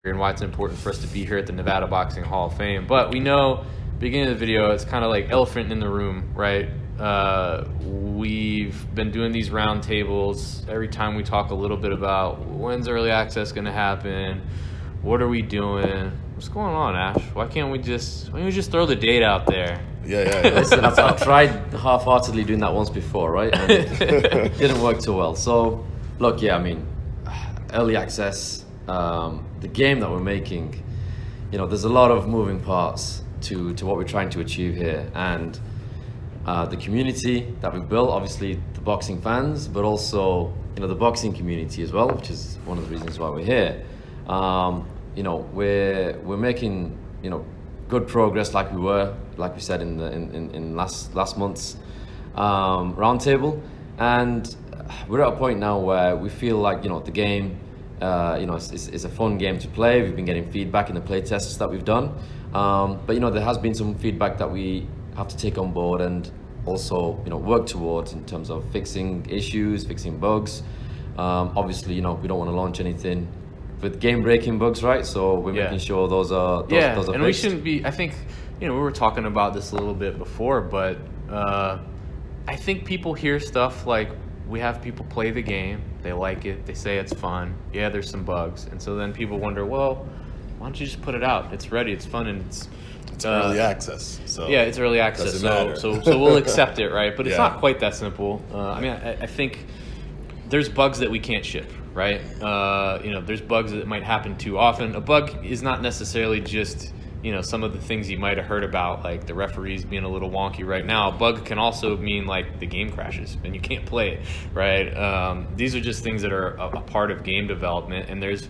and why it's important for us to be here at the Nevada Boxing Hall of Fame. But we know, beginning of the video, it's kind of like elephant in the room, right? We've been doing these roundtables. Every time we talk a little bit about when's early access going to happen, what are we doing, what's going on, Ash? Why can't we just throw the date out there? Yeah. Listen, I've tried half-heartedly doing that once before, right? And it didn't work too well. So, look, yeah, I mean, early access, the game that we're making, there's a lot of moving parts to what we're trying to achieve here. And the community that we've built, obviously the boxing fans, but also, the boxing community as well, which is one of the reasons why we're here. We're making, good progress like we said in last month's roundtable, and we're at a point now where we feel like the game is a fun game to play. We've been getting feedback in the play tests that we've done, but there has been some feedback that we have to take on board and also work towards in terms of fixing issues, fixing bugs. Obviously we don't want to launch anything with game-breaking bugs, right? So we're making sure those are those are and fixed. we shouldn't be. I think we were talking about this a little bit before, but I think people hear stuff like, we have people play the game, they like it, they say it's fun. Yeah, there's some bugs, and so then people wonder, well, why don't you just put it out? It's ready, it's fun, and it's early access. So yeah, it's early access. So we'll accept it, right? But it's not quite that simple. I think there's bugs that we can't ship. Right? There's bugs that might happen too often. A bug is not necessarily just, some of the things you might have heard about, like the referees being a little wonky right now. A bug can also mean like the game crashes and you can't play it, right? These are just things that are a part of game development, and there's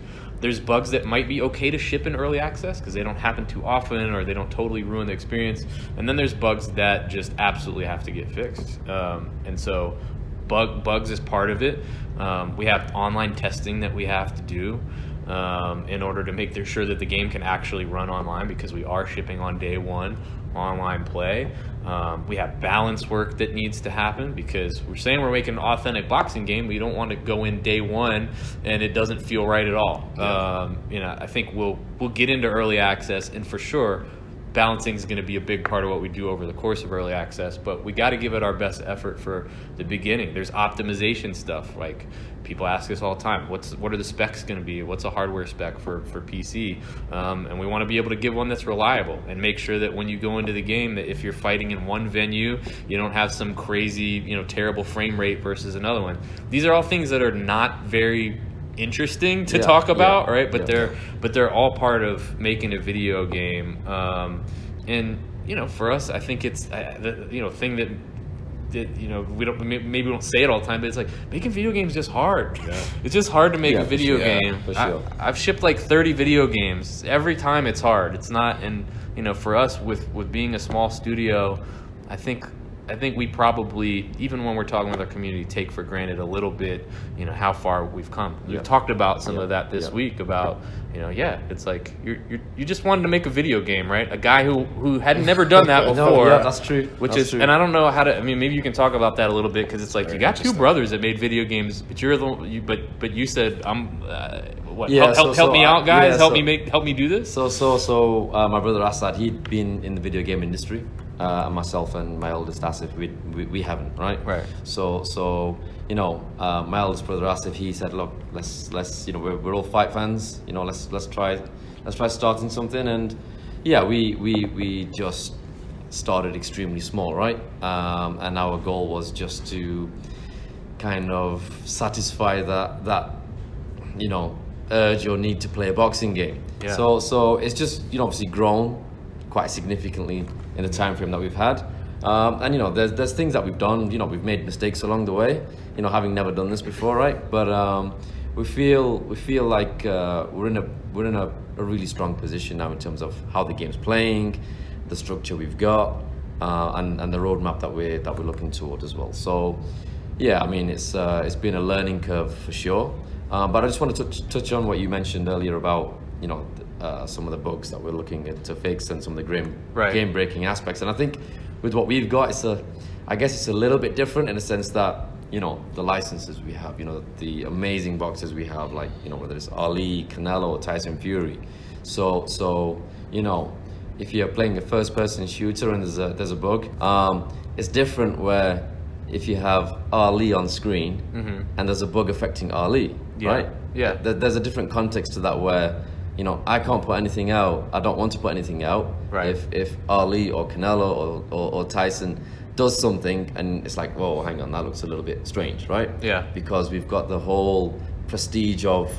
bugs that might be okay to ship in early access because they don't happen too often or they don't totally ruin the experience. And then there's bugs that just absolutely have to get fixed. And so bugs is part of it. We have online testing that we have to do in order to make sure that the game can actually run online, because we are shipping on day one online play. We have balance work that needs to happen because we're saying we're making an authentic boxing game. We don't want to go in day one and it doesn't feel right at all. I think we'll get into early access, and for sure balancing is going to be a big part of what we do over the course of early access, but we got to give it our best effort for the beginning. There's optimization stuff, like people ask us all the time, what are the specs going to be? What's a hardware spec for PC? And we want to be able to give one that's reliable and make sure that when you go into the game, that if you're fighting in one venue, you don't have some crazy, terrible frame rate versus another one. These are all things that are not very interesting to talk about, right? But they're all part of making a video game. And for us, I think it's the thing that we don't say it all the time, but it's like making video games is just hard. It's just hard to make a video game. For sure. I've shipped like 30 video games. Every time it's hard. It's not, and for us with being a small studio, I think we probably, even when we're talking with our community, take for granted a little bit, how far we've come. We've talked about some of that this week about, it's like you just wanted to make a video game, right? A guy who had never done that before. That's true. And I don't know how to. I mean, maybe you can talk about that a little bit, because it's like you got two brothers that made video games, but but you said help me out, guys. Help me do this. So my brother Asad, he'd been in the video game industry. And myself and my oldest Asif, we haven't, right? Right. So my oldest brother Asif, he said, look, let's we're all fight fans, let's try starting something. And we just started extremely small, right? And our goal was just to kind of satisfy that urge or need to play a boxing game. So it's just obviously grown quite significantly in the time frame that we've had, and there's things that we've done. We've made mistakes along the way, having never done this before, right? But we feel like we're in a really strong position now in terms of how the game's playing, the structure we've got, and the roadmap that we're looking toward as well. So it's been a learning curve for sure. But I just wanted to touch on what you mentioned earlier about some of the bugs that we're looking at to fix and some of the game breaking aspects. And I think with what we've got, I guess it's a little bit different in the sense that the licenses we have, the amazing boxes we have, like, whether it's Ali, Canelo, or Tyson Fury. So if you're playing a first-person shooter and there's a bug, it's different where if you have Ali on screen and there's a bug affecting Ali, right? Yeah. There's a different context to that where, I can't put anything out. I don't want to put anything out. Right. If Ali or Canelo or Tyson does something and it's like, whoa, hang on, that looks a little bit strange, right? Yeah. Because we've got the whole prestige of,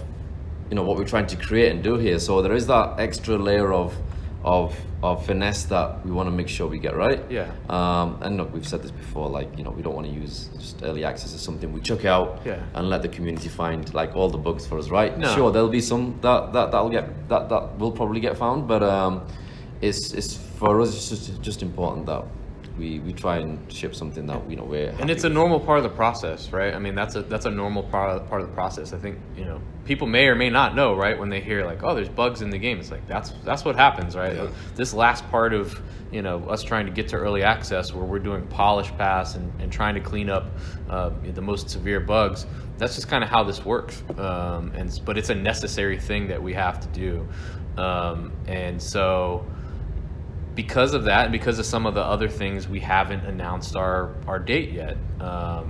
what we're trying to create and do here. So there is that extra layer of finesse that we want to make sure we get right. Yeah. And look, we've said this before, like, we don't want to use just early access as something we chuck out and let the community find like all the bugs for us, right? No. Sure, there'll be some that will probably get found, but it's for us, it's just important that we try and ship something that we're happy and it's a with. normal part of the process, right? I mean, that's a normal part of the process. I think people may or may not know, right, when they hear like, oh, there's bugs in the game. It's like that's what happens, right? Yeah. This last part of us trying to get to early access, where we're doing polish pass and trying to clean up the most severe bugs. That's just kind of how this works, but it's a necessary thing that we have to do, and so. Because of that, and because of some of the other things, we haven't announced our date yet.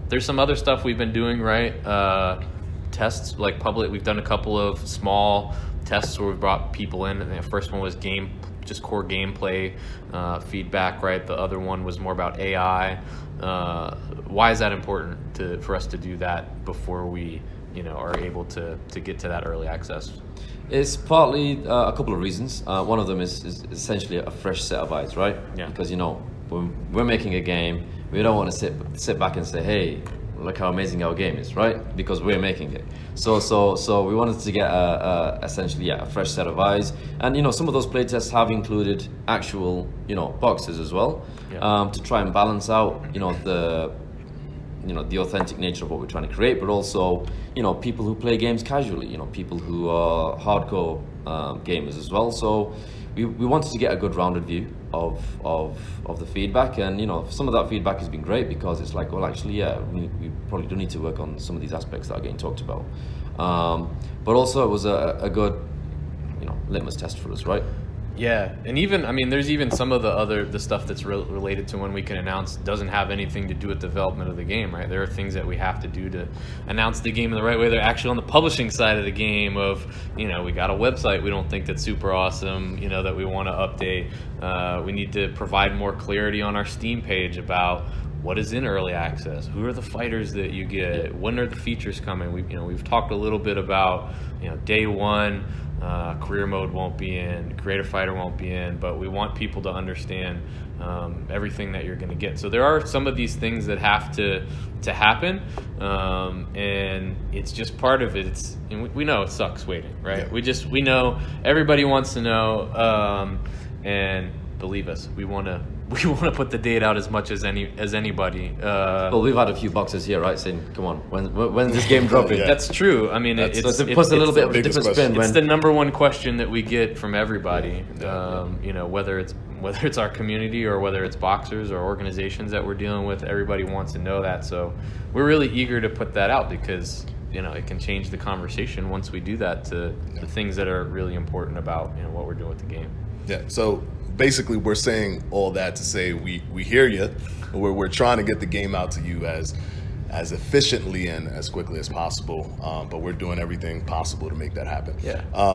There's some other stuff we've been doing, right? Tests, like public. We've done a couple of small tests where we've brought people in. And the first one was just core gameplay feedback, right? The other one was more about AI. Why is that important for us to do that before we, are able to get to that early access? It's partly a couple of reasons. One of them is essentially a fresh set of eyes, right? Yeah. Because when we're making a game, we don't want to sit back and say, "Hey, look how amazing our game is," right? Because we're making it. So we wanted to get essentially a fresh set of eyes, and some of those playtests have included actual boxes as well, to try and balance out the authentic nature of what we're trying to create, but also people who play games casually, people who are hardcore gamers as well. So we wanted to get a good rounded view of the feedback, and some of that feedback has been great, because it's like, well, actually, we probably do need to work on some of these aspects that are getting talked about, but also it was a good litmus test for us, right? Yeah, and there's even some of the stuff that's related to when we can announce doesn't have anything to do with development of the game, right? There are things that we have to do to announce the game in the right way. They're actually on the publishing side of the game of, we got a website we don't think that's super awesome, that we want to update. We need to provide more clarity on our Steam page about what is in early access, who are the fighters that you get, when are the features coming. We've talked a little bit about, day one, career mode won't be in, creative fighter won't be in, but we want people to understand everything that you're going to get. So there are some of these things that have to happen, and it's just part of it. We know it sucks waiting, right? Yeah. We know everybody wants to know, and believe us, we want to put the date out as much as anybody. Well, we've had a few boxes here, right, saying, "Come on, when's this game dropping?" Yeah. That's true. I mean, it puts a little bit of a different spin. It's the number one question that we get from everybody. Yeah. Whether it's our community or whether it's boxers or organizations that we're dealing with, everybody wants to know that. So we're really eager to put that out, because it can change the conversation once we do that to the things that are really important about what we're doing with the game. Yeah. So basically, we're saying all that to say we hear you. We're trying to get the game out to you as efficiently and as quickly as possible, but we're doing everything possible to make that happen. Yeah.